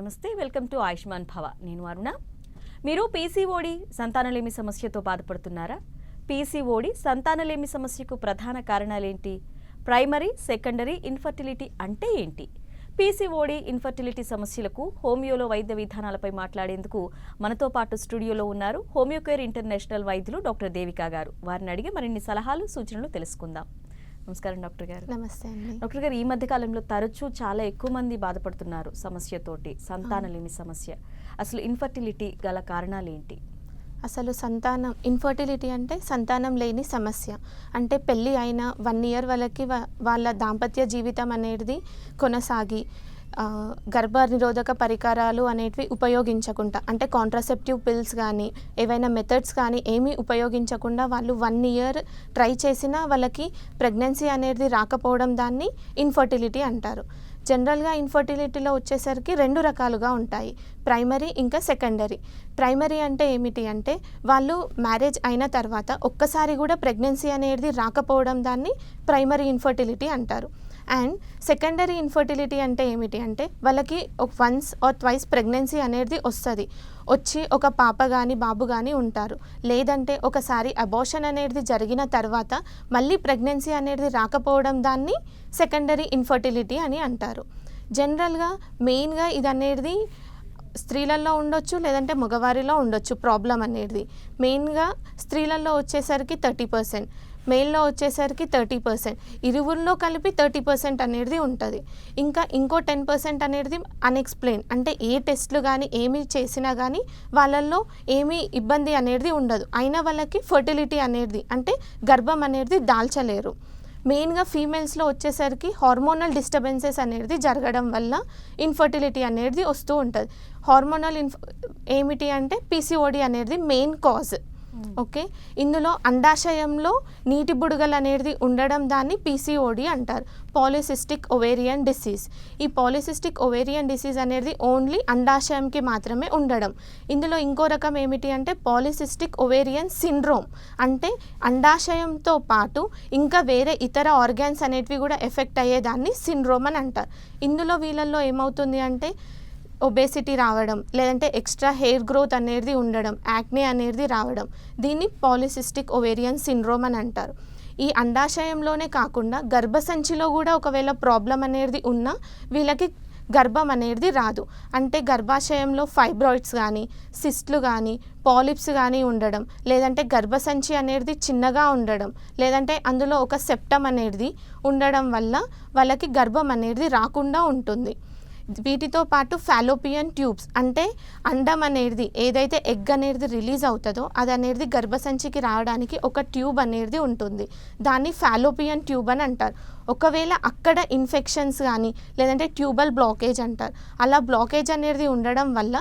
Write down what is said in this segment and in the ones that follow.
నమస్తే, welcome to Ayushman భవ. నేను అరుణ. మీరు పీసీఓడి సంతానలేమి సమస్యతో బాధపడుతున్నారా? పీసీఓడి సంతానలేమి సమస్యకు ప్రధాన కారణాలేంటి? ప్రైమరీ, సెకండరీ ఇన్ఫర్టిలిటీ అంటే ఏంటి? పీసీఓడి ఇన్ఫర్టిలిటీ సమస్యలకు హోమియోలో వైద్య విధానాలపై మాట్లాడేందుకు మనతో పాటు స్టూడియోలో ఉన్నారు హోమియోకేర్ ఇంటర్నేషనల్ వైద్యులు డాక్టర్ దేవికా గారు. వారిని అడిగి మరిన్ని సలహాలు, సూచనలు తెలుసుకుందాం. నమస్కారం డాక్టర్ గారు. నమస్తే అండి. డాక్టర్ గారు, ఈ మధ్య కాలంలో తరచూ చాలా ఎక్కువ మంది బాధపడుతున్నారు సమస్యతోటి, సంతానలేమి సమస్య. అసలు ఇన్ఫర్టిలిటీ గల కారణాలు ఏంటి? అసలు ఇన్ఫర్టిలిటీ అంటే సంతానం లేని సమస్య. అంటే పెళ్ళి అయిన 1 year వాళ్ళకి వాళ్ళ దాంపత్య జీవితం అనేది కొనసాగి గర్భ నిరోధక పరికరాలు అనేటివి ఉపయోగించకుండా, అంటే కాంట్రాసెప్టివ్ పిల్స్ కానీ ఏవైనా మెథడ్స్ కానీ ఏమీ ఉపయోగించకుండా వాళ్ళు 1 year ట్రై చేసినా వాళ్ళకి ప్రెగ్నెన్సీ అనేది రాకపోవడం దాన్ని ఇన్ఫర్టిలిటీ అంటారు. జనరల్గా ఇన్ఫర్టిలిటీలో వచ్చేసరికి 2 రకాలుగా ఉంటాయి, ప్రైమరీ ఇంకా సెకండరీ. ప్రైమరీ అంటే ఏమిటి అంటే వాళ్ళు మ్యారేజ్ అయిన తర్వాత ఒక్కసారి కూడా ప్రెగ్నెన్సీ అనేది రాకపోవడం దాన్ని ప్రైమరీ ఇన్ఫర్టిలిటీ అంటారు. అండ్ సెకండరీ ఇన్ఫర్టిలిటీ అంటే ఏమిటి అంటే వాళ్ళకి వన్స్ ఆర్ ట్వైస్ ప్రెగ్నెన్సీ అనేది వచ్చి ఒక పాప కానీ బాబు కానీ ఉంటారు. లేదంటే ఒకసారి అబార్షన్ అనేది జరిగిన తర్వాత మళ్ళీ ప్రెగ్నెన్సీ అనేది రాకపోవడం దాన్ని సెకండరీ ఇన్ఫర్టిలిటీ అని అంటారు. జనరల్గా మెయిన్గా ఇది అనేది స్త్రీలలో ఉండొచ్చు, లేదంటే మగవారిలో ఉండొచ్చు. ప్రాబ్లం అనేది మెయిన్గా స్త్రీలలో వచ్చేసరికి 30%, మేల్లో వచ్చేసరికి 30%, ఇరువుల్లో కలిపి 30% అనేది ఉంటుంది. ఇంకా ఇంకో 10% అనేది అన్ఎక్స్ప్లెయిన్, అంటే ఏ టెస్ట్లు కానీ ఏమి చేసినా కానీ వాళ్ళల్లో ఏమీ ఇబ్బంది అనేది ఉండదు, అయినా వాళ్ళకి ఫర్టిలిటీ అనేది అంటే గర్భం అనేది దాల్చలేరు. మెయిన్గా ఫీమేల్స్లో వచ్చేసరికి హార్మోనల్ డిస్టర్బెన్సెస్ అనేది జరగడం వల్ల ఇన్ఫర్టిలిటీ అనేది వస్తూ ఉంటుంది. హార్మోనల్ ఏమిటి అంటే పీసీఓడి అనేది మెయిన్ కాజ్. ఓకే, ఇందులో అండాశయంలో నీటి బుడగలు అనేది ఉండడం దాన్ని పీసీఓడి అంటారు, పాలిసిస్టిక్ ఓవేరియన్ డిసీజ్. ఈ పాలిసిస్టిక్ ఓవేరియన్ డిసీజ్ అనేది ఓన్లీ అండాశయంకి మాత్రమే ఉండడం. ఇందులో ఇంకో రకం ఏమిటి అంటే పాలిసిస్టిక్ ఓవేరియన్ సిండ్రోమ్, అంటే అండాశయంతో పాటు ఇంకా వేరే ఇతర ఆర్గాన్స్ అనేటివి కూడా ఎఫెక్ట్ అయ్యేదాన్ని సిండ్రోమ్ అని అంటారు. ఇందులో వీళ్ళల్లో ఏమవుతుంది అంటే ఒబేసిటీ రావడం, లేదంటే ఎక్స్ట్రా హెయిర్ గ్రోత్ అనేది ఉండడం, యాక్నే అనేది రావడం, దీన్ని పాలిసిస్టిక్ ఓవేరియన్ సిండ్రోమ్ అని అంటారు. ఈ అండాశయంలోనే కాకుండా గర్భసంచిలో కూడా ఒకవేళ ప్రాబ్లం అనేది ఉన్నా వీళ్ళకి గర్భం అనేది రాదు. అంటే గర్భాశయంలో ఫైబ్రాయిడ్స్ కానీ, సిస్ట్లు కానీ, పాలిప్స్ కానీ ఉండడం, లేదంటే గర్భసంచి అనేది చిన్నగా ఉండడం, లేదంటే అందులో ఒక సెప్టమ్ అనేది ఉండడం వల్ల వాళ్ళకి గర్భం అనేది రాకుండా ఉంటుంది. వీటితో పాటు ఫాలోపియన్ ట్యూబ్స్, అంటే అండం అనేది ఏదైతే ఎగ్ అనేది రిలీజ్ అవుతుందో అది అనేది గర్భసంచికి రావడానికి ఒక ట్యూబ్ అనేది ఉంటుంది, దాన్ని ఫాలోపియన్ ట్యూబ్ అని అంటారు. ఒకవేళ అక్కడ ఇన్ఫెక్షన్స్ కానీ లేదంటే ట్యూబల్ బ్లాకేజ్ అంటారు, అలా బ్లాకేజ్ అనేది ఉండడం వల్ల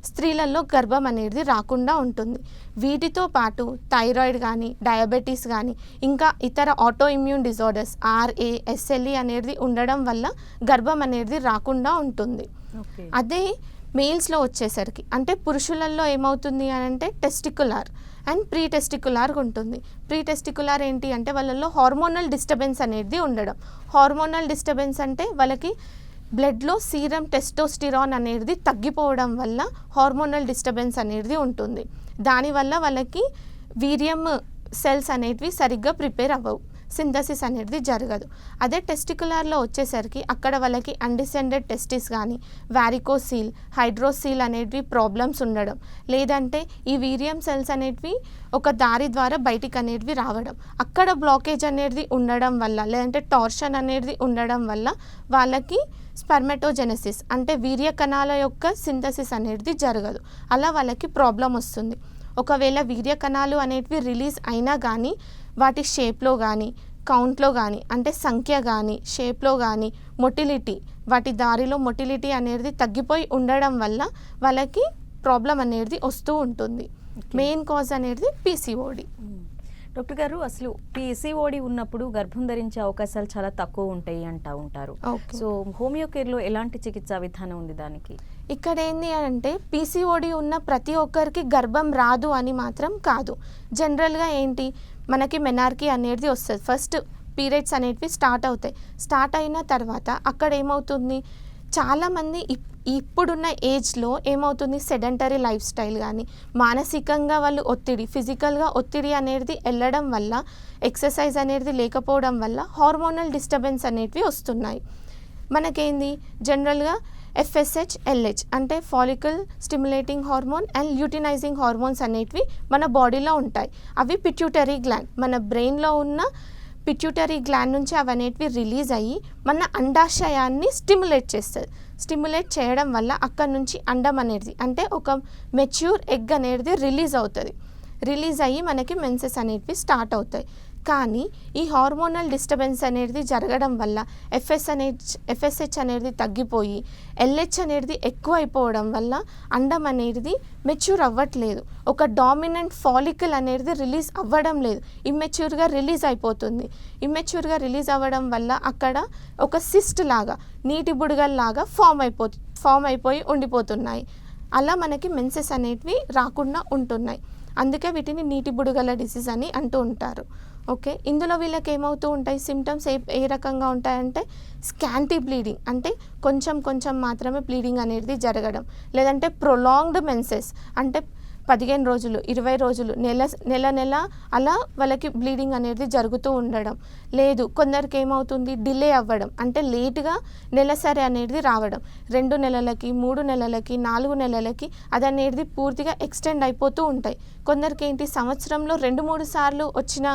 స్త్రీలలో గర్భం అనేది రాకుండా ఉంటుంది. వీటితో పాటు థైరాయిడ్ కానీ, డయాబెటీస్ కానీ, ఇంకా ఇతర auto immune disorders RA, SLE అనేది ఉండడం వల్ల గర్భం అనేది రాకుండా ఉంటుంది. అదే మేల్స్లో వచ్చేసరికి అంటే పురుషులలో ఏమవుతుంది అని అంటే టెస్టికులార్ అండ్ ప్రీ టెస్టికులార్ ఉంటుంది. ప్రీ టెస్టికులార్ ఏంటి అంటే వాళ్ళల్లో హార్మోనల్ డిస్టర్బెన్స్ అనేది ఉండడం. హార్మోనల్ డిస్టర్బెన్స్ అంటే వాళ్ళకి బ్లడ్లో సీరం టెస్టోస్టిరాన్ అనేది తగ్గిపోవడం వల్ల హార్మోనల్ డిస్టర్బెన్స్ అనేది ఉంటుంది. దానివల్ల వాళ్ళకి వీర్యం సెల్స్ అనేటివి సరిగ్గా ప్రిపేర్ అవ్వవు, సింథసిస్ అనేది జరగదు. అదే టెస్టికులార్లో వచ్చేసరికి అక్కడ వాళ్ళకి అన్డిసెండెడ్ టెస్టిస్ కానీ, వారికోసీల్, హైడ్రోసీల్ అనేటివి ప్రాబ్లమ్స్ ఉండడం, లేదంటే ఈ వీర్యం సెల్స్ అనేటివి ఒక దారి ద్వారా బయటికి అనేటివి రావడం, అక్కడ బ్లాకేజ్ అనేది ఉండడం వల్ల, లేదంటే టార్షన్ అనేది ఉండడం వల్ల వాళ్ళకి స్పెర్మటోజెనసిస్ అంటే వీర్య కణాల యొక్క సింథసిస్ అనేది జరగదు. అలా వాళ్ళకి ప్రాబ్లం వస్తుంది. ఒకవేళ వీర్య కణాలు అనేటివి రిలీజ్ అయినా కానీ వాటి షేప్లో కానీ, కౌంట్లో కానీ, అంటే సంఖ్య కానీ, షేప్లో కానీ, మొటిలిటీ, వాటి దారిలో మొటిలిటీ అనేది తగ్గిపోయి ఉండడం వల్ల వాళ్ళకి ప్రాబ్లం అనేది వస్తూ ఉంటుంది. మెయిన్ కాజ్ అనేది పీసీఓడి. డాక్టర్ గారు, అసలు పీసీఓడి ఉన్నప్పుడు గర్భం ధరించే అవకాశాలు చాలా తక్కువ ఉంటాయి అంటూ ఉంటారు. సో హోమియోకేర్లో ఎలాంటి చికిత్సా విధానం ఉంది దానికి? ఇక్కడ ఏంటి అంటే పీసీఓడి ఉన్న ప్రతి ఒక్కరికి గర్భం రాదు అని మాత్రం కాదు. జనరల్గా ఏంటి మనకి మెనార్కీ అనేది వస్తుంది, ఫస్ట్ పీరియడ్స్ అనేటివి స్టార్ట్ అవుతాయి. స్టార్ట్ అయిన తర్వాత అక్కడ ఏమవుతుంది, చాలామంది ఇప్పుడున్న ఏజ్లో ఏమవుతుంది, సెడెంటరీ లైఫ్ స్టైల్ కానీ మానసికంగా వాళ్ళు ఒత్తిడి, ఫిజికల్గా ఒత్తిడి అనేది వెళ్ళడం వల్ల, ఎక్సర్సైజ్ అనేది లేకపోవడం వల్ల హార్మోనల్ డిస్టర్బెన్స్ అనేటివి వస్తున్నాయి. మనకేంది జనరల్గా FSH, LH అంటే follicle stimulating hormone and luteinising hormones అనేటివి మన బాడీలో ఉంటాయి. అవి పిట్యూటరీ గ్లాండ్, మన బ్రెయిన్లో ఉన్న పిట్యూటరీ గ్లాండ్ నుంచి అవి అనేటివి రిలీజ్ అయ్యి మన అండాశయాన్ని స్టిమ్యులేట్ చేస్తుంది. స్టిమ్యులేట్ చేయడం వల్ల అక్కడ నుంచి అండం అనేది అంటే ఒక మెచ్యూర్ ఎగ్ అనేది రిలీజ్ అవుతుంది. రిలీజ్ అయ్యి మనకి మెన్సెస్ అనేటివి స్టార్ట్ అవుతాయి. కానీ ఈ హార్మోనల్ డిస్టర్బెన్స్ అనేది జరగడం వల్ల FSH అనేది తగ్గిపోయి LH అనేది ఎక్కువ అయిపోవడం వల్ల అండం అనేది మెచ్యూర్ అవ్వట్లేదు. ఒక డామినెంట్ ఫాలికల్ అనేది రిలీజ్ అవ్వడం లేదు, ఇమ్మెచ్యూర్గా రిలీజ్ అయిపోతుంది. ఇమ్మెచ్యూర్గా రిలీజ్ అవ్వడం వల్ల అక్కడ ఒక సిస్ట్ లాగా, నీటి బుడగల్లాగా ఫామ్ అయిపోయి ఉండిపోతున్నాయి. అలా మనకి మెన్సెస్ అనేటివి రాకుండా ఉంటున్నాయి. అందుకే వీటిని నీటి బుడగల డిసీజ్ అని అంటూ ఉంటారు. ఓకే, ఇందులో వీళ్ళకి ఏమవుతూ ఉంటాయి, సిమ్టమ్స్ ఏ రకంగా ఉంటాయంటే స్కాంటీ బ్లీడింగ్ అంటే కొంచెం మాత్రమే బ్లీడింగ్ అనేది జరగడం, లేదంటే ప్రొలాంగ్డ్ మెన్సెస్ అంటే 15 రోజులు, 20 రోజులు, నెల అలా వాళ్ళకి బ్లీడింగ్ అనేది జరుగుతూ ఉండడం. లేదు, కొందరికి ఏమవుతుంది డిలే అవ్వడం అంటే లేటుగా నెలసరి అనేది రావడం, 2 నెలలకి, 3 నెలలకి, 4 నెలలకి అది అనేది పూర్తిగా ఎక్స్టెండ్ అయిపోతూ ఉంటాయి. కొందరికి ఏంటి సంవత్సరంలో 2-3 సార్లు వచ్చిన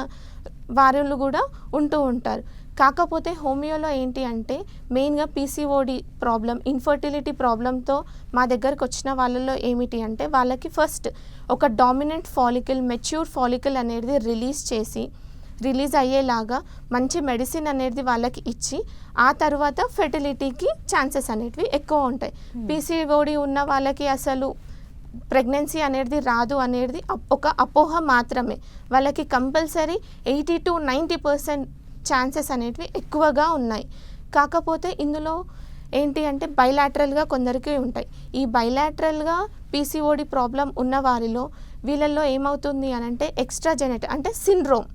వారులు కూడా ఉంటూ ఉంటారు. కాకపోతే హోమియోలో ఏంటి అంటే మెయిన్గా PCOD ప్రాబ్లం, ఇన్ఫర్టిలిటీ ప్రాబ్లంతో మా దగ్గరకు వచ్చిన వాళ్ళలో ఏమిటి అంటే వాళ్ళకి ఫస్ట్ ఒక డామినెంట్ ఫాలికల్, మెచ్యూర్ ఫాలికల్ అనేది రిలీజ్ అయ్యేలాగా మంచి మెడిసిన్ అనేది వాళ్ళకి ఇచ్చి ఆ తర్వాత ఫెర్టిలిటీకి ఛాన్సెస్ అనేటివి ఎక్కువ ఉంటాయి. PCOD ఉన్న వాళ్ళకి అసలు ప్రెగ్నెన్సీ అనేది రాదు అనేది ఒక అపోహ మాత్రమే. వాళ్ళకి కంపల్సరీ 80-90% ఛాన్సెస్ అనేటివి ఎక్కువగా ఉన్నాయి. కాకపోతే ఇందులో ఏంటి అంటే బైలాటరల్గా కొందరికి ఉంటాయి. ఈ బైలాటరల్గా PCOD ప్రాబ్లం ఉన్న వారిలో వీళ్ళల్లో ఏమవుతుంది అని అంటే ఎక్స్ట్రా జెనెటిక్ అంటే సిండ్రోమ్.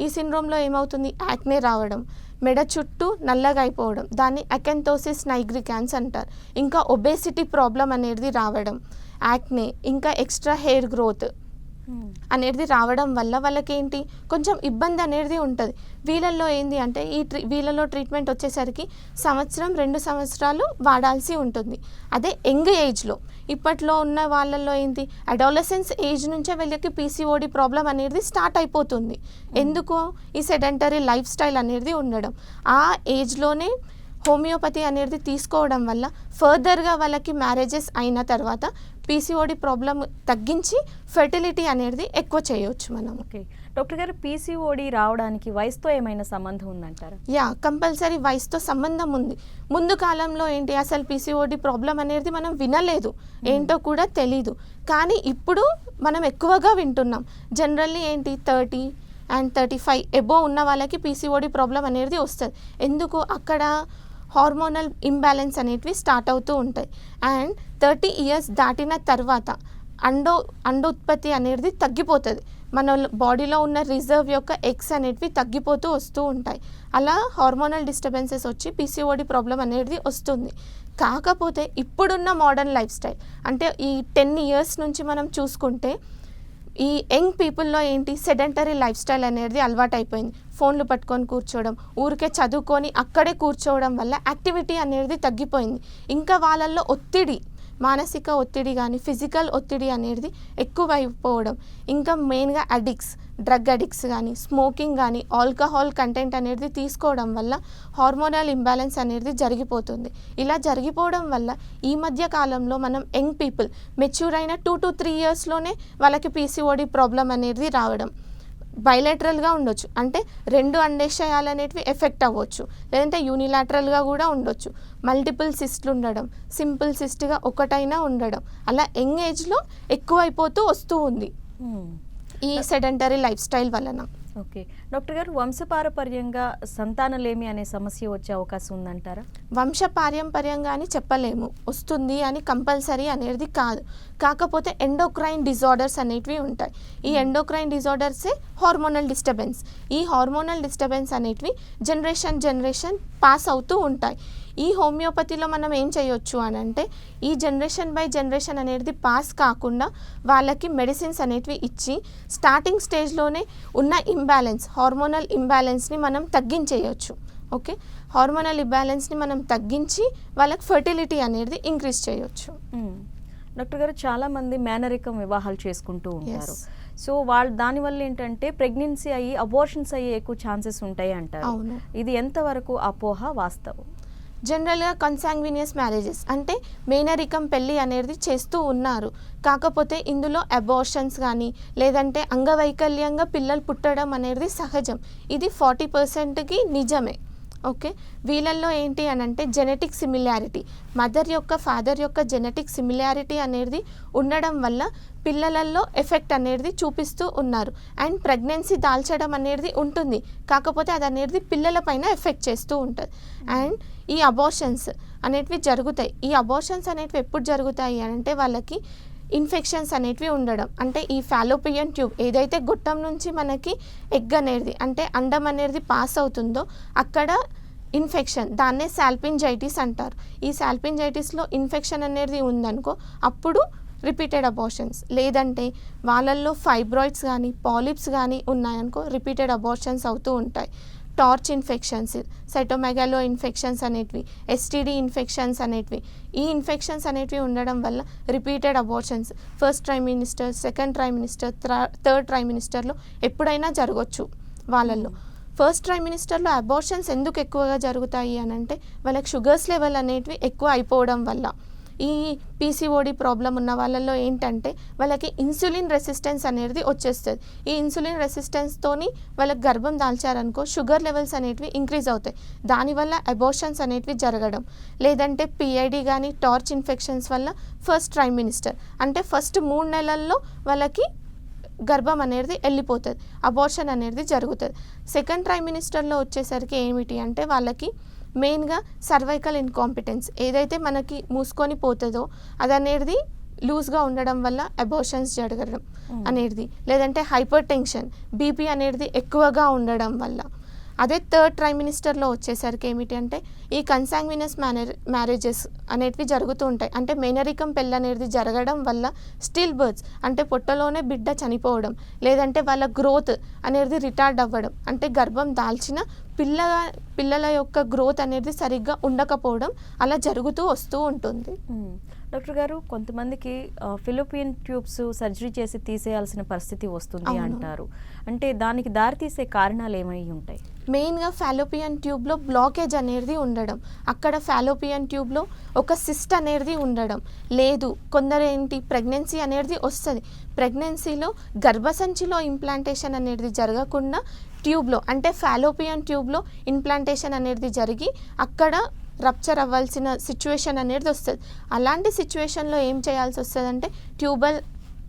ఈ సిండ్రోమ్లో ఏమవుతుంది, యాక్నే రావడం, మెడ చుట్టూ నల్లగా అయిపోవడం, దాన్ని అకెంథోసిస్ నైగ్రికాన్స్ అంటారు. ఇంకా ఒబేసిటీ ప్రాబ్లం అనేది రావడం, యాక్నే, ఇంకా ఎక్స్ట్రా హెయిర్ గ్రోత్ అనేది రావడం వల్ల వాళ్ళకేంటి కొంచెం ఇబ్బంది అనేది ఉంటుంది. వీళ్ళల్లో ఏంటి అంటే వీళ్ళలో ట్రీట్మెంట్ వచ్చేసరికి 1-2 సంవత్సరాలు వాడాల్సి ఉంటుంది. అదే యంగ్ ఏజ్లో ఇప్పట్లో ఉన్న వాళ్ళల్లో ఏంటి అడాలసెన్స్ ఏజ్ నుంచే వీళ్ళకి PCOD ప్రాబ్లం అనేది స్టార్ట్ అయిపోతుంది. ఎందుకు, ఈ సెడెంటరీ లైఫ్ స్టైల్ అనేది ఉండడం. ఆ ఏజ్లోనే హోమియోపతి అనేది తీసుకోవడం వల్ల ఫర్దర్గా వాళ్ళకి మ్యారేజెస్ అయిన తర్వాత PCOD ప్రాబ్లం తగ్గించి ఫెర్టిలిటీ అనేది ఎక్కువ చేయవచ్చు మనం. ఓకే డాక్టర్ గారు, PCOD రావడానికి వయసుతో ఏమైనా సంబంధం ఉందంటారా? కంపల్సరీ వయసుతో సంబంధం ఉంది. ముందు కాలంలో ఏంటి అసలు PCOD ప్రాబ్లం అనేది మనం వినలేదు, ఏంటో కూడా తెలీదు. కానీ ఇప్పుడు మనం ఎక్కువగా వింటున్నాం. జనరల్లీ ఏంటి 30 and 35 ఎబోవ్ ఉన్న వాళ్ళకి PCOD ప్రాబ్లం అనేది వస్తుంది. ఎందుకు, అక్కడ హార్మోనల్ ఇంబ్యాలెన్స్ అనేటివి స్టార్ట్ అవుతూ ఉంటాయి. అండ్ 30 years దాటిన తర్వాత అండోత్పత్తి అనేది తగ్గిపోతుంది. మన బాడీలో ఉన్న రిజర్వ్ యొక్క ఎగ్స్ అనేటివి తగ్గిపోతూ వస్తూ ఉంటాయి. అలా హార్మోనల్ డిస్టర్బెన్సెస్ వచ్చి PCOD ప్రాబ్లం అనేది వస్తుంది. కాకపోతే ఇప్పుడున్న మోడర్న్ లైఫ్ స్టైల్ అంటే ఈ 10 years నుంచి మనం చూసుకుంటే ఈ యంగ్ పీపుల్లో ఏంటి సెడెంటరీ లైఫ్ స్టైల్ అనేది అలవాటు అయిపోయింది. ఫోన్లు పట్టుకొని కూర్చోవడం, ఊరికే చదువుకొని అక్కడే కూర్చోవడం వల్ల యాక్టివిటీ అనేది తగ్గిపోయింది. ఇంకా వాళ్ళల్లో ఒత్తిడి, మానసిక ఒత్తిడి కానీ ఫిజికల్ ఒత్తిడి అనేది ఎక్కువైపోవడం, ఇంకా మెయిన్గా డ్రగ్ అడిక్ట్స్ కానీ స్మోకింగ్ కానీ ఆల్కహాల్ కంటెంట్ అనేది తీసుకోవడం వల్ల హార్మోనల్ ఇంబ్యాలెన్స్ అనేది జరిగిపోతుంది. ఇలా జరిగిపోవడం వల్ల ఈ మధ్య కాలంలో మనం యంగ్ పీపుల్ మెచ్యూర్ అయిన 2-3 yearsలోనే వాళ్ళకి PCOD ప్రాబ్లం అనేది రావడం. బైలాటరల్గా ఉండొచ్చు అంటే 2 అండాశయాలు అనేటివి ఎఫెక్ట్ అవ్వచ్చు, లేదంటే యూనిలాటరల్గా కూడా ఉండొచ్చు. మల్టిపుల్ సిస్ట్లు ఉండడం, సింపుల్ సిస్ట్గా ఒకటైనా ఉండడం, అలా యంగ్ ఏజ్లో ఎక్కువైపోతూ వస్తూ ఉంది ఈ సెడెంటరీ లైఫ్ స్టైల్ వలన. ఓకే డాక్టర్ గారు, వంశపారపర్యంగా సంతానలేమి అనే సమస్య వచ్చే అవకాశం ఉందంటారా? వంశపారంపర్యంగా అని చెప్పలేము, వస్తుంది అని కంపల్సరీ అనేది కాదు. కాకపోతే ఎండోక్రైన్ డిజార్డర్స్ అనేటివి ఉంటాయి. ఈ ఎండోక్రైన్ డిజార్డర్సే హార్మోనల్ డిస్టర్బెన్స్. ఈ హార్మోనల్ డిస్టర్బెన్స్ అనేటివి జనరేషన్ పాస్ అవుతూ ఉంటాయి. ఈ హోమియోపతిలో మనం ఏం చేయొచ్చు అని అంటే ఈ జనరేషన్ బై జనరేషన్ అనేది పాస్ కాకుండా వాళ్ళకి మెడిసిన్స్ అనేటివి ఇచ్చి స్టార్టింగ్ స్టేజ్లోనే ఉన్న ఇంబ్యాలెన్స్ హార్మోనల్ ఇంబ్యాలెన్స్ని మనం తగ్గించేయచ్చు. ఓకే, హార్మోనల్ ఇంబ్యాలెన్స్ని మనం తగ్గించి వాళ్ళకి ఫర్టిలిటీ అనేది ఇంక్రీజ్ చేయొచ్చు. డాక్టర్ గారు, చాలామంది మేనరికం వివాహాలు చేసుకుంటూ ఉంటారు. Yes. సో వాళ్ళు దానివల్ల ఏంటంటే ప్రెగ్నెన్సీ అయ్యి అబోర్షన్స్ అయ్యే ఎక్కువ ఛాన్సెస్ ఉంటాయి అంటారు. అవును. ఇది ఎంతవరకు అపోహ వాస్తవం? జనరల్గా కన్సాంగ్వినియస్ మ్యారేజెస్ అంటే మేనరికం పెళ్ళి అనేది చేస్తూ ఉన్నారు. కాకపోతే ఇందులో అబార్షన్స్ కానీ లేదంటే అంగవైకల్యంగా పిల్లలు పుట్టడం అనేది సహజం. ఇది 40%కి నిజమే. ఓకే, వీళ్ళల్లో ఏంటి అని అంటే జెనెటిక్ సిమిలారిటీ, మదర్ యొక్క ఫాదర్ యొక్క జెనెటిక్ సిమిలారిటీ అనేది ఉండడం వల్ల పిల్లలలో ఎఫెక్ట్ అనేది చూపిస్తూ ఉన్నారు. అండ్ ప్రెగ్నెన్సీ దాల్చడం అనేది ఉంటుంది, కాకపోతే అది అనేది పిల్లల పైన ఎఫెక్ట్ చేస్తూ ఉంటుంది. అండ్ ఈ అబార్షన్స్ అనేటివి జరుగుతాయి. ఈ అబార్షన్స్ అనేటివి ఎప్పుడు జరుగుతాయి అని అంటే వాళ్ళకి ఇన్ఫెక్షన్స్ అనేటివి ఉండడం, అంటే ఈ ఫాలోపియన్ ట్యూబ్ ఏదైతే గొట్టం నుంచి మనకి ఎగ్ అనేది అంటే అండం అనేది పాస్ అవుతుందో అక్కడ ఇన్ఫెక్షన్, దాన్నే సాల్పింజైటిస్ అంటారు. ఈ సాల్పింజైటిస్లో ఇన్ఫెక్షన్ అనేది ఉందనుకో అప్పుడు రిపీటెడ్ అబార్షన్స్, లేదంటే వాళ్ళల్లో ఫైబ్రాయిడ్స్ కానీ పాలిప్స్ కానీ ఉన్నాయనుకో రిపీటెడ్ అబార్షన్స్ అవుతూ ఉంటాయి. టార్చ్ ఇన్ఫెక్షన్స్, సైటోమెగాలో ఇన్ఫెక్షన్స్ అనేటివి, ఎస్టీడీ ఇన్ఫెక్షన్స్ అనేటివి, ఈ ఇన్ఫెక్షన్స్ అనేటివి ఉండడం వల్ల repeated abortions first trimester, second trimester, థర్డ్ ట్రైమినిస్టర్లో ఎప్పుడైనా జరగవచ్చు. వాళ్ళల్లో ఫస్ట్ ట్రైమినిస్టర్లో అబార్షన్స్ ఎందుకు ఎక్కువగా జరుగుతాయి అని అంటే వాళ్ళకి షుగర్స్ లెవెల్ అనేటివి ఎక్కువ అయిపోవడం వల్ల. ఈ పీసీఓడి ప్రాబ్లం ఉన్న వాళ్ళల్లో ఏంటంటే వాళ్ళకి ఇన్సులిన్ రెసిస్టెన్స్ అనేది వచ్చేస్తుంది. ఈ ఇన్సులిన్ రెసిస్టెన్స్తోని వాళ్ళకి గర్భం దాల్చారనుకో షుగర్ లెవెల్స్ అనేటివి ఇంక్రీజ్ అవుతాయి. దానివల్ల అబార్షన్స్ అనేటివి జరగడం, లేదంటే పిఐడి కానీ టార్చ్ ఇన్ఫెక్షన్స్ వల్ల ఫస్ట్ ట్రైమినిస్టర్ అంటే ఫస్ట్ 3 నెలల్లో వాళ్ళకి గర్భం అనేది వెళ్ళిపోతుంది, అబార్షన్ అనేది జరుగుతుంది. సెకండ్ ట్రైమినిస్టర్లో వచ్చేసరికి ఏమిటి అంటే వాళ్ళకి మెయిన్గా సర్వైకల్ ఇన్కాంపిటెన్స్ ఏదైతే మనకి మూసుకొని పోతుందో అది అనేది లూజ్గా ఉండడం వల్ల అబార్షన్స్ జరగడం అనేది, లేదంటే హైపర్ టెన్షన్ బీపీ అనేది ఎక్కువగా ఉండడం వల్ల. అదే థర్డ్ ట్రైమినిస్టర్లో వచ్చేసరికి ఏమిటి అంటే ఈ కన్సాంగ్వినస్ మ్యారేజెస్ అనేటివి జరుగుతూ ఉంటాయి. అంటే మేనరికం పెళ్ళి అనేది జరగడం వల్ల స్టిల్ బర్త్స్ అంటే పొట్టలోనే బిడ్డ చనిపోవడం, లేదంటే వాళ్ళ గ్రోత్ అనేది రిటార్డ్ అవ్వడం, అంటే గర్భం దాల్చిన పిల్లల యొక్క గ్రోత్ అనేది సరిగ్గా ఉండకపోవడం అలా జరుగుతూ వస్తూ ఉంటుంది. డాక్టర్ గారు, కొంతమందికి ఫిలోపియన్ ట్యూబ్స్ సర్జరీ చేసి తీసేయాల్సిన పరిస్థితి వస్తుంది అంటారు. అంటే దానికి దారితీసే కారణాలు ఏమై ఉంటాయి? మెయిన్గా ఫాలోపియన్ ట్యూబ్లో బ్లాకేజ్ అనేది ఉండడం, అక్కడ ఫాలోపియన్ ట్యూబ్లో ఒక సిస్ట్ అనేది ఉండడం, లేదు కొందరు ఏంటి ప్రెగ్నెన్సీ అనేది వస్తుంది, ప్రెగ్నెన్సీలో గర్భసంచిలో ఇంప్లాంటేషన్ అనేది జరగకుండా ట్యూబ్లో అంటే ఫాలోపియన్ ట్యూబ్లో ఇంప్లాంటేషన్ అనేది జరిగి అక్కడ రప్చర్ అవ్వాల్సిన సిచ్యువేషన్ అనేది వస్తుంది. అలాంటి సిచ్యువేషన్లో ఏం చేయాల్సి వస్తుంది అంటే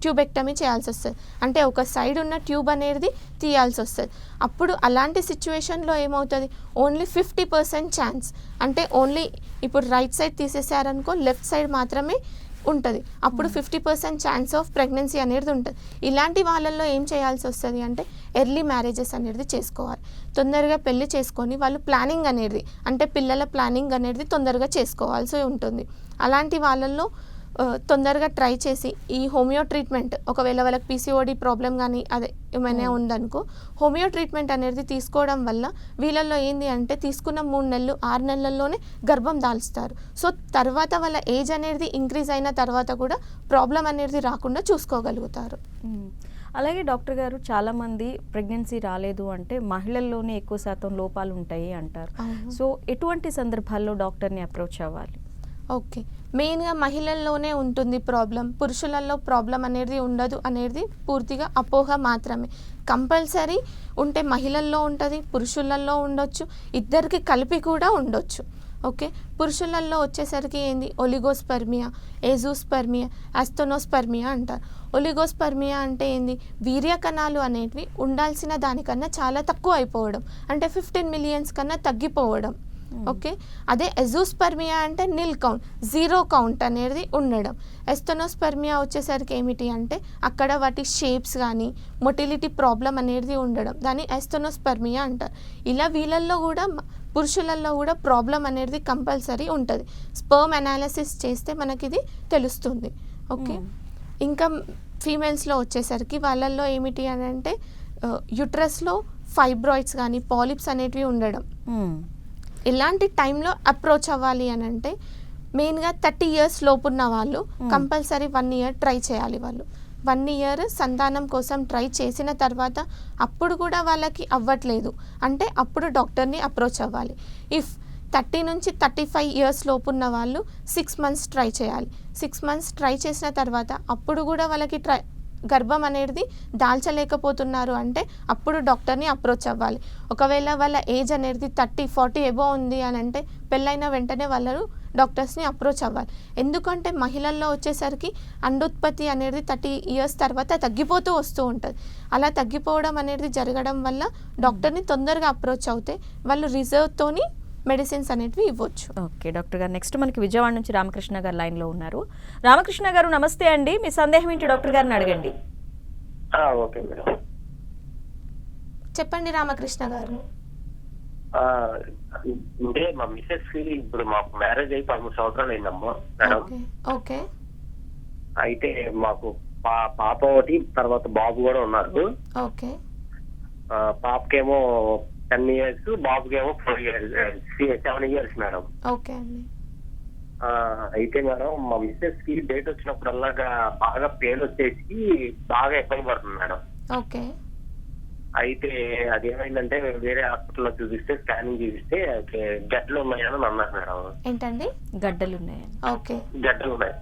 ట్యూబెక్టమీ చేయాల్సి వస్తుంది, అంటే ఒక సైడ్ ఉన్న ట్యూబ్ అనేది తీయాల్సి వస్తుంది. అప్పుడు అలాంటి సిచ్యువేషన్లో ఏమవుతుంది, ఓన్లీ 50% ఛాన్స్, అంటే ఓన్లీ ఇప్పుడు రైట్ సైడ్ తీసేసారనుకో లెఫ్ట్ సైడ్ మాత్రమే ఉంటుంది, అప్పుడు 50% ఛాన్స్ ఆఫ్ ప్రెగ్నెన్సీ అనేది ఉంటుంది. ఇలాంటి వాళ్ళల్లో ఏం చేయాల్సి వస్తుంది అంటే ఎర్లీ మ్యారేజెస్ అనేది చేసుకోవాలి. తొందరగా పెళ్లి చేసుకొని వాళ్ళు ప్లానింగ్ అనేది అంటే పిల్లల ప్లానింగ్ అనేది తొందరగా చేసుకోవాల్సి ఉంటుంది. అలాంటి వాళ్ళల్లో తొందరగా ట్రై చేసి ఈ హోమియో ట్రీట్మెంట్, ఒకవేళ వాళ్ళకి పీసీఓడి ప్రాబ్లం కానీ అదే ఏమైనా ఉందనుకో హోమియో ట్రీట్మెంట్ అనేది తీసుకోవడం వల్ల వీళ్ళల్లో ఏంది అంటే తీసుకున్న 3 నెలలు 6 నెలల్లోనే గర్భం దాల్స్తారు. సో తర్వాత వాళ్ళ ఏజ్ అనేది ఇంక్రీజ్ అయిన తర్వాత కూడా ప్రాబ్లం అనేది రాకుండా చూసుకోగలుగుతారు. అలాగే డాక్టర్ గారు, చాలామంది ప్రెగ్నెన్సీ రాలేదు అంటే మహిళల్లోనే ఎక్కువ శాతం లోపాలు ఉంటాయి అంటారు. సో ఎటువంటి సందర్భాల్లో డాక్టర్ని అప్రోచ్ అవ్వాలి? ఓకే, మెయిన్గా మహిళల్లోనే ఉంటుంది ప్రాబ్లం, పురుషులలో ప్రాబ్లం అనేది ఉండదు అనేది పూర్తిగా అపోహ మాత్రమే. కంపల్సరీ ఉంటే మహిళల్లో ఉంటుంది, పురుషులలో ఉండొచ్చు, ఇద్దరికి కలిపి కూడా ఉండొచ్చు. ఓకే, పురుషులలో వచ్చేసరికి ఏంది ఒలిగోస్పర్మియా, ఏజోస్పర్మియా, ఆస్థెనోస్పర్మియా అంటారు. ఒలిగోస్పర్మియా అంటే ఏంది, వీర్య కణాలు అనేటివి ఉండాల్సిన దానికన్నా చాలా తక్కువ అయిపోవడం, అంటే 15 మిలియన్స్ కన్నా తగ్గిపోవడం. ఓకే, అదే ఎజోస్పర్మియా అంటే నిల్ కౌంట్, 0 కౌంట్ అనేది ఉండడం. ఎస్థెనోస్పర్మియా వచ్చేసరికి ఏమిటి అంటే అక్కడ వాటి షేప్స్ కానీ మొటిలిటీ ప్రాబ్లం అనేది ఉండడం, దాన్ని ఎస్థెనోస్పర్మియా అంటారు. ఇలా వీళ్ళల్లో కూడా పురుషులలో కూడా ప్రాబ్లం అనేది కంపల్సరీ ఉంటుంది. స్పర్మ్ అనాలిసిస్ చేస్తే మనకి ఇది తెలుస్తుంది. ఓకే, ఇంకా ఫీమేల్స్లో వచ్చేసరికి వాళ్ళల్లో ఏమిటి అని అంటే యుట్రస్లో ఫైబ్రాయిడ్స్ కానీ పాలిప్స్ అనేటివి ఉండడం. ఇలాంటి టైంలో అప్రోచ్ అవ్వాలి అని అంటే మెయిన్గా 30 years లోపు ఉన్న వాళ్ళు కంపల్సరీ 1 year ట్రై చేయాలి. వాళ్ళు 1 year సంతానం కోసం ట్రై చేసిన తర్వాత అప్పుడు కూడా వాళ్ళకి అవ్వట్లేదు అంటే అప్పుడు డాక్టర్ని అప్రోచ్ అవ్వాలి. ఇఫ్ 30 నుంచి 35 years లోపు ఉన్న వాళ్ళు 6 months ట్రై చేయాలి. 6 months ట్రై చేసిన తర్వాత అప్పుడు కూడా వాళ్ళకి గర్భం అనేది దాల్చలేకపోతున్నారు అంటే అప్పుడు డాక్టర్ని అప్రోచ్ అవ్వాలి. ఒకవేళ వాళ్ళ ఏజ్ అనేది 30-40 ఎబో ఉంది అని అంటే పెళ్ళైన వెంటనే వాళ్ళు డాక్టర్స్ని అప్రోచ్ అవ్వాలి. ఎందుకంటే మహిళల్లో వచ్చేసరికి అండోత్పత్తి అనేది 30 years తర్వాత తగ్గిపోతూ వస్తూ ఉంటుంది. అలా తగ్గిపోవడం అనేది జరగడం వల్ల డాక్టర్ని తొందరగా అప్రోచ్ అవుతే వాళ్ళు రిజర్వ్తోని మెడిసిన్స్ అనేటివి ఇవ్వచ్చు. ఓకే డాక్టర్ గారు, నెక్స్ట్ మనకి విజయవాడ నుంచి రామకృష్ణ గారు లైన్లో ఉన్నారు. రామకృష్ణ గారు నమస్తే అండి, మీ సందేహం ఏంటి డాక్టర్ గారిని అడగండి. ఓకే మేడం, చెప్పండి రామకృష్ణ గారు. అంటే మా మిస్సెస్ కి ఇప్పుడు మాకు మ్యారేజ్ అయి 13 సంవత్సరాలు అయిందమ్మా మేడం. ఓకే, అయితే మాకు పాప ఒకటి తర్వాత బాబు కూడా ఉన్నారు. ఓకే, పాపకేమో 10 years, బాబుకేమో 7 years మేడం. ఓకే అండి. అయితే మేడం మా మిస్సెస్ కి డేట్ వచ్చినప్పుడల్లా బాగా పెయిన్ వచ్చేసి బాగా ఇబ్బంది పడుతుంది మేడం. ఓకే, అయితే అదేమైందంటే వేరే హాస్పిటల్లో చూపిస్తే స్కానింగ్ చూపిస్తే గడ్డలు ఉన్నాయని అన్నారు మేడం. ఏంటండి? గడ్డలు ఉన్నాయని. ఓకే, గడ్డలు ఉన్నాయి,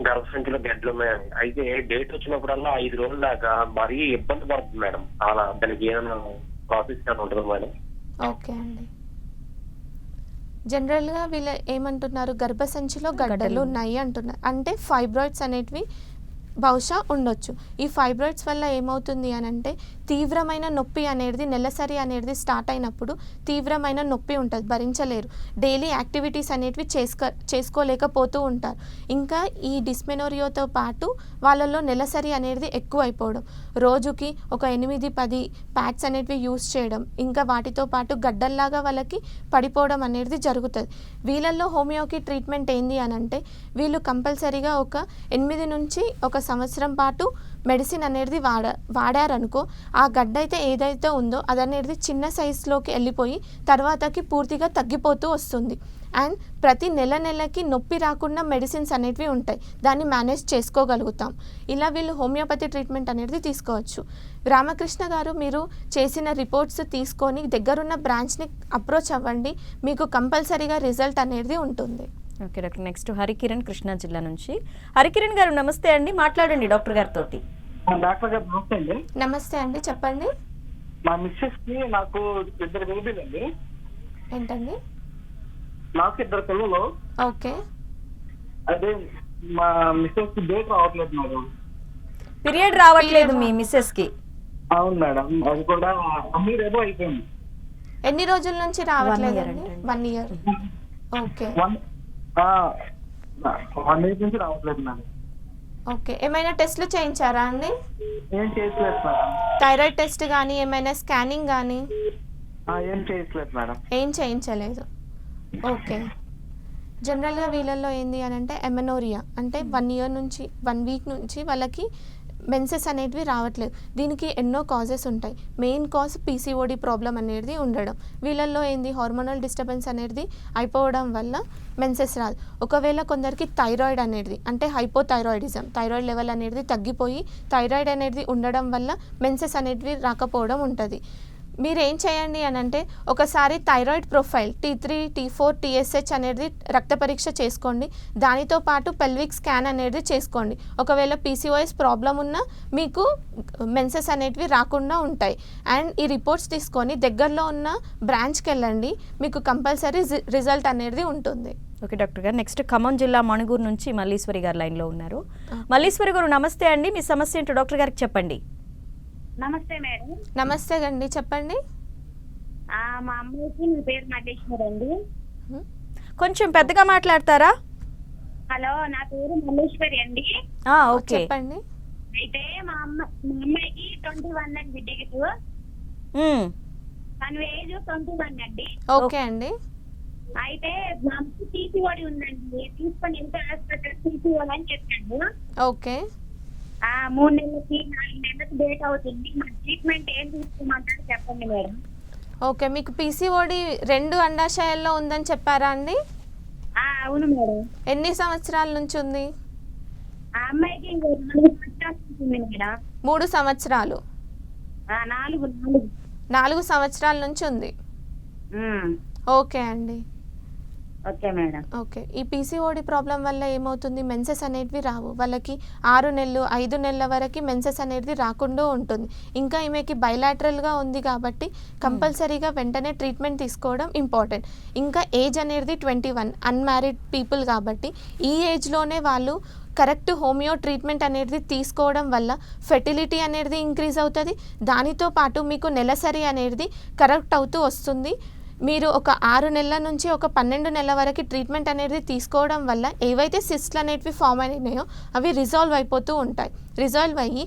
గర్భసంచిలో గడ్డలు ఉన్నాయని. అయితే డేట్ వచ్చినప్పుడల్లా 5 రోజుల దాకా మరీ ఇబ్బంది పడుతుంది మేడం. అలా దానికి ఏమైనా ప్రాసెస్ ఉంటుంది మేడం? ఓకే అండి. జనరల్గా వీళ్ళు ఏమంటున్నారు, గర్భసంచిలో గడ్డలు ఉన్నాయి అంటున్నారు. అంటే ఫైబ్రాయిడ్స్ అనేటివి బహుశా ఉండొచ్చు. ఈ ఫైబ్రాయిడ్స్ వల్ల ఏమవుతుంది అని అంటే తీవ్రమైన నొప్పి అనేది నెలసరి అనేది స్టార్ట్ అయినప్పుడు తీవ్రమైన నొప్పి ఉంటుంది, భరించలేరు. డైలీ యాక్టివిటీస్ అనేటివి చేసుకోలేకపోతూ ఉంటారు. ఇంకా ఈ డిస్మెనోరియాతో పాటు వాళ్ళల్లో నెలసరి అనేది ఎక్కువ అయిపోవడం, రోజుకి ఒక 8-10 ప్యాడ్స్ అనేటివి యూస్ చేయడం, ఇంకా వాటితో పాటు గడ్డల్లాగా వాళ్ళకి పడిపోవడం అనేది జరుగుతుంది. వీళ్ళల్లో హోమియోకి ట్రీట్మెంట్ ఏంది అని అంటే వీళ్ళు కంపల్సరీగా ఒక 8 నుంచి 1 సంవత్సరం పాటు మెడిసిన్ అనేది వాడారనుకో ఆ గడ్డ అయితే ఏదైతే ఉందో అదనేది చిన్న సైజులోకి వెళ్ళిపోయి తర్వాతకి పూర్తిగా తగ్గిపోతూ వస్తుంది. అండ్ ప్రతి నెలకి నొప్పి రాకుండా మెడిసిన్స్ అనేటివి ఉంటాయి, దాన్ని మేనేజ్ చేసుకోగలుగుతాం. ఇలా వీళ్ళు హోమియోపతి ట్రీట్మెంట్ అనేది తీసుకోవచ్చు. రామకృష్ణ గారు, మీరు చేసిన రిపోర్ట్స్ తీసుకొని దగ్గరున్న బ్రాంచ్ని అప్రోచ్ అవ్వండి, మీకు కంపల్సరీగా రిజల్ట్ అనేది ఉంటుంది. Okay doctor, next Harikiran Krishna జిల్లా నుంచి. హరికిరణ్ గారు నమస్తే అండి, మాట్లాడండి డాక్టర్ గారితో. డాక్టర్ గారు నమస్తే అండి. నమస్తే అండి, చెప్పండి. మా మిస్సెస్ కి నాకు 2 బేబీలు అండి. ఏంటండి? నాకు 2 పిల్లలు. ఓకే, అదే మా మిస్సెస్ కి డేట్ రావట్లేదు మేడం. పీరియడ్ రావట్లేదు మీ మిస్సెస్ కి? అవును మేడం, అది కూడా 1 year ఏదో అయిపోయింది. ఎన్ని రోజుల నుంచి రావట్లేదు? 1 year. ఓకే, 1 year నుంచి రావట్లేదు మేడం. ఓకే, ఏమైనా టెస్ట్లు చేయించారా అండి? ఏం చేయట్లేదు మేడం. థైరాయిడ్ టెస్ట్ కానీ ఏమైనా స్కానింగ్ కానీ? ఏం చేయట్లేదు మేడం. ఏం చేయించలేదు. ఓకే, జనరల్గా వీళ్ళల్లో ఏంది అని అంటే ఎమెనోరియా అంటే 1 week నుంచి వాళ్ళకి మెన్సెస్ అనేటివి రావట్లేదు. దీనికి ఎన్నో కాజెస్ ఉంటాయి. మెయిన్ కాజ్ పీసీఓడి ప్రాబ్లం అనేది ఉండడం. వీళ్ళల్లో ఏంది హార్మోనల్ డిస్టర్బెన్స్ అనేది అయిపోవడం వల్ల మెన్సెస్ రాదు. ఒకవేళ కొందరికి థైరాయిడ్ అనేది అంటే హైపోథైరాయిడిజం, థైరాయిడ్ లెవెల్ అనేది తగ్గిపోయి థైరాయిడ్ అనేది ఉండడం వల్ల మెన్సెస్ అనేటివి రాకపోవడం ఉంటుంది. మీరు ఏం చేయండి అని అంటే ఒకసారి thyroid profile T3, T4, TSH అనేది రక్త పరీక్ష చేసుకోండి. దానితో పాటు పెల్విక్ స్కాన్ అనేది చేసుకోండి. ఒకవేళ PCOS ప్రాబ్లం ఉన్నా మీకు మెన్సెస్ అనేటివి రాకుండా ఉంటాయి. అండ్ ఈ రిపోర్ట్స్ తీసుకొని దగ్గరలో ఉన్న బ్రాంచ్కి వెళ్ళండి, మీకు కంపల్సరీ రిజల్ట్ అనేది ఉంటుంది. ఓకే డాక్టర్ గారు, నెక్స్ట్ ఖమ్మం జిల్లా మణుగూరు నుంచి మల్లీశ్వరి గారు లైన్లో ఉన్నారు. మల్లీశ్వరి గారు నమస్తే అండి, మీ సమస్య ఏంటో డాక్టర్ గారికి చెప్పండి. నమస్తే మేడం. నమస్తే అండి, చెప్పండి. మా అమ్మాయికి మీ పేరు మల్లేశ్వరి అండి. కొంచెం పెద్దగా మాట్లాడతారా? హలో, నా పేరు మల్లేశ్వరి అండి. ఓకే చెప్పండి. అయితే మా అమ్మాయికి 21 అండి డేట్. తన ఏజ్ 21 అండి. ఓకే అండి. అయితే నాకు పీసీఓడి ఉందండి, తీసుకొని ఎంత హాస్పిటల్ పీసీఓడి అని చెప్పాడు. ఓకే. 3 నెలలకి 4 నెలలకి డేట్ అవుతుంది. మరి ట్రీట్మెంట్ ఏం తీసుకోమంటారు చెప్పండి మేడం. ఓకే, మీకు పీసీఓడి 2 అండాశయాల్లో ఉందని చెప్పారా అండి? అవును మేడం. ఎన్ని సంవత్సరాల నుంచి ఉంది? ఆ అమ్మాయికి 4 సంవత్సరాలు ఉంటుంది మేడం. 3 సంవత్సరాలు. 4 సంవత్సరాల నుంచి ఉంది. ఓకే అండి. Okay madam. ఓకే, ఈ పీసీఓడి ప్రాబ్లం వల్ల ఏమవుతుంది, మెన్సెస్ అనేటివి రావు. వాళ్ళకి 6 నెలలు 5 నెలల వరకు మెన్సెస్ అనేది రాకుండా ఉంటుంది. ఇంకా ఈమెకి బైలాటరల్గా ఉంది కాబట్టి కంపల్సరీగా వెంటనే ట్రీట్మెంట్ తీసుకోవడం ఇంపార్టెంట్. ఇంకా ఏజ్ అనేది 21, అన్మ్యారీడ్ పీపుల్ కాబట్టి ఈ ఏజ్లోనే వాళ్ళు కరెక్ట్ హోమియో ట్రీట్మెంట్ అనేది తీసుకోవడం వల్ల ఫెర్టిలిటీ అనేది ఇంక్రీజ్ అవుతుంది. దానితో పాటు మీకు నెలసరి అనేది కరెక్ట్ అవుతూ వస్తుంది. మీరు ఒక 6 నెలల నుంచి ఒక 12 నెలల వరకు ట్రీట్మెంట్ అనేది తీసుకోవడం వల్ల ఏవైతే సిస్ట్లు అనేటివి ఫామ్ అయినాయో అవి రిజాల్వ్ అయిపోతూ ఉంటాయి. రిజాల్వ్ అయ్యి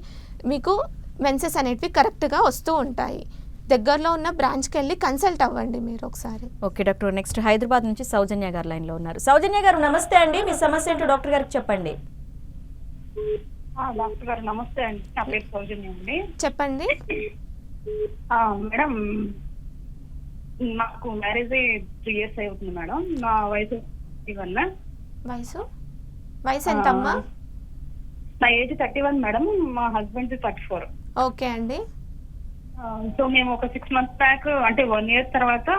మీకు మెన్సెస్ అనేటివి కరెక్ట్గా వస్తూ ఉంటాయి. దగ్గరలో ఉన్న బ్రాంచ్కి వెళ్ళి కన్సల్ట్ అవ్వండి మీరు ఒకసారి. ఓకే డాక్టర్, నెక్స్ట్ హైదరాబాద్ నుంచి సౌజన్య గారు లైన్లో ఉన్నారు. సౌజన్య గారు నమస్తే అండి, మీ సమస్య ఏంటో డాక్టర్ గారికి చెప్పండి. డాక్టర్ గారు నమస్తే అండి, నా పేరు సౌజన్య అండి. చెప్పండి మేడం. నాకు మ్యారేజ్ 3 years అవుతుంది మేడం. నా వయసు 31. వయసు ఎంతమ్మా? నా ఏజ్ 31 మేడం. మా హస్బెండ్ 34. ఓకే అండి. సో మేము ఒక 6 months బ్యాక్, అంటే 1 year తర్వాత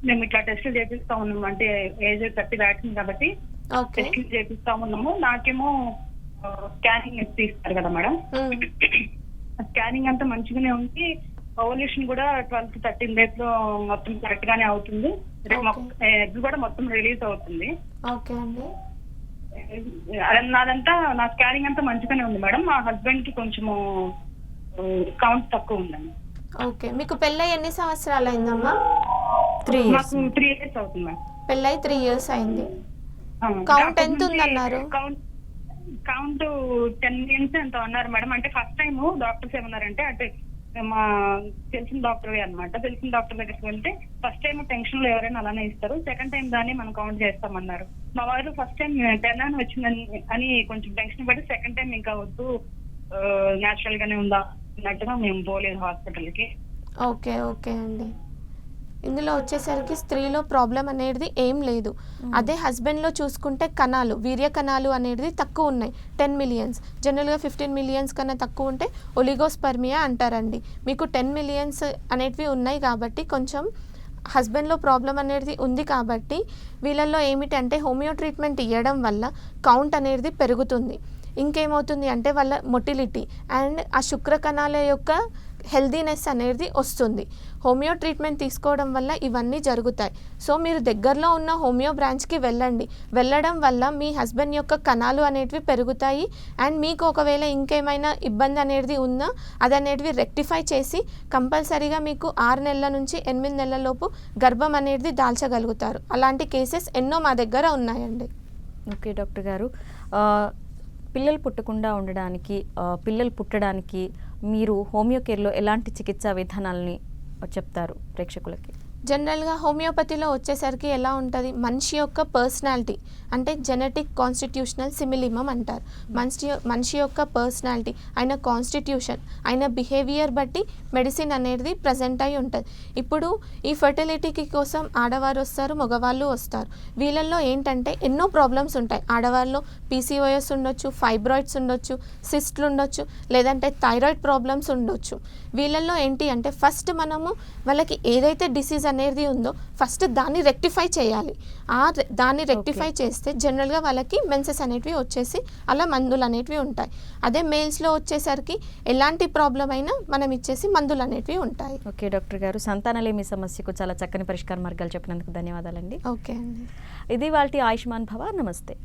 మేము ఇట్లా టెస్టులు చేపిస్తా ఉన్నాము. అంటే ఏజ్ 30 దాటింది కాబట్టి టెస్టులు చేపిస్తా ఉన్నాము. నాకేమో స్కానింగ్ తీస్తారు కదా మేడం. స్కానింగ్ అంతా మంచిగానే ఉంది. ఓవల్యూషన్ కూడా 12 to 13 days లో మొత్తం కరెక్ట్ గానే అవుతుంది. ఎగ్ కూడా మొత్తం రిలీజ్ అవుతుంది. ఓకే అండి. నాదంతా నా స్కానింగ్ అంతా మంచిగానే ఉంది మేడం. మా హస్బెండ్ కి కొంచెము కౌంట్ తక్కువ ఉందండి. ఓకే, మీకు పెళ్ళై ఎన్ని సంవత్సరాలు అయిందమ్మా? 3 years. నాకు 3 years అవుతుంది మేడం. పెళ్ళై 3 years అయింది. కౌంట్ ఎంత ఉందన్నారు? కౌంట్ 10 millions ఎంత అన్నారు మేడం. అంటే ఫస్ట్ టైం డాక్టర్స్ ఏమన్నారంటే, అంటే మా తెలిసిన డాక్టర్ అనమాట, తెలిసిన డాక్టర్ దగ్గరికి వెళ్తే ఫస్ట్ టైం టెన్షన్ లో ఎవరైనా అలానే ఇస్తారు, సెకండ్ టైం దాన్ని మనం కౌంట్ చేస్తామన్నారు. మా వారు ఫస్ట్ టైం 10 అని వచ్చిందని అని కొంచెం టెన్షన్ పడి సెకండ్ టైం ఇంకా వద్దు, న్యాచురల్ గానే ఉందా అన్నట్టుగా మేము పోలేదు హాస్పిటల్ కి. ఓకే ఓకే అండి. ఇందులో వచ్చేసరికి స్త్రీలో ప్రాబ్లం అనేది ఏం లేదు. అదే హస్బెండ్లో చూసుకుంటే కణాలు, వీర్య కణాలు అనేది తక్కువ ఉన్నాయి, 10 millions. జనరల్గా 15 millions కన్నా తక్కువ ఉంటే ఒలిగోస్పర్మియా అంటారండి. మీకు 10 millions అనేటివి ఉన్నాయి కాబట్టి కొంచెం హస్బెండ్లో ప్రాబ్లం అనేది ఉంది కాబట్టి వీళ్ళల్లో ఏమిటంటే హోమియో ట్రీట్మెంట్ ఇవ్వడం వల్ల కౌంట్ అనేది పెరుగుతుంది. ఇంకేమవుతుంది అంటే వాళ్ళ మొటిలిటీ అండ్ ఆ శుక్ర కణాల యొక్క హెల్దీనెస్ అనేది వస్తుంది. హోమియో ట్రీట్మెంట్ తీసుకోవడం వల్ల ఇవన్నీ జరుగుతాయి. సో మీరు దగ్గరలో ఉన్న హోమియో బ్రాంచ్కి వెళ్ళడం వల్ల మీ హస్బెండ్ యొక్క కణాలు అనేటివి పెరుగుతాయి. అండ్ మీకు ఒకవేళ ఇంకేమైనా ఇబ్బంది అనేది ఉన్నా అది అనేటివి రెక్టిఫై చేసి కంపల్సరీగా మీకు 6 నెలల నుంచి 8 నెలల లోపు గర్భం అనేది దాల్చగలుగుతారు. అలాంటి కేసెస్ ఎన్నో మా దగ్గర ఉన్నాయండి. ఓకే డాక్టర్ గారు, పిల్లలు పుట్టకుండా ఉండడానికి, పిల్లలు పుట్టడానికి మీరు హోమియో కేర్లో ఎలాంటి చికిత్సా విధానాలని చెప్తారు ప్రేక్షకులకి? జనరల్గా హోమియోపతిలో వచ్చేసరికి ఎలా ఉంటుంది, మనిషి యొక్క పర్సనాలిటీ అంటే జెనెటిక్ కాన్స్టిట్యూషనల్ సిమిలిమం అంటారు. మనిషి యొక్క పర్సనాలిటీ, ఆయన కాన్స్టిట్యూషన్, ఆయన బిహేవియర్ బట్టి మెడిసిన్ అనేది ప్రజెంట్ అయి ఉంటుంది. ఇప్పుడు ఈ ఫర్టిలిటీకి కోసం ఆడవారు వస్తారు, మగవాళ్ళు వస్తారు. వీళ్ళల్లో ఏంటంటే ఎన్నో ప్రాబ్లమ్స్ ఉంటాయి. ఆడవాళ్ళలో పీసీఓఎస్ ఉండొచ్చు, ఫైబ్రాయిడ్స్ ఉండొచ్చు, సిస్ట్లు ఉండొచ్చు, లేదంటే థైరాయిడ్ ప్రాబ్లమ్స్ ఉండొచ్చు. వీళ్ళల్లో ఏంటి అంటే ఫస్ట్ మనము వాళ్ళకి ఏదైతే డిసీజ్ అనేది ఉందో ఫస్ట్ దాన్ని రెక్టిఫై చేయాలి. దాన్ని రెక్టిఫై చేస్తే జనరల్గా వాళ్ళకి మెన్సెస్ అనేటివి వచ్చేసి అలా మందులు అనేటివి ఉంటాయి. అదే మేల్స్లో వచ్చేసరికి ఎలాంటి ప్రాబ్లం అయినా మనం ఇచ్చేసి మందులు అనేటివి ఉంటాయి. ఓకే డాక్టర్ గారు, సంతానలేమి సమస్యకు చాలా చక్కని పరిష్కార మార్గాలు చెప్పినందుకు ధన్యవాదాలండి. ఓకే అండి. ఇది వాళ్ళ ఆయుష్మాన్ భవ. నమస్తే.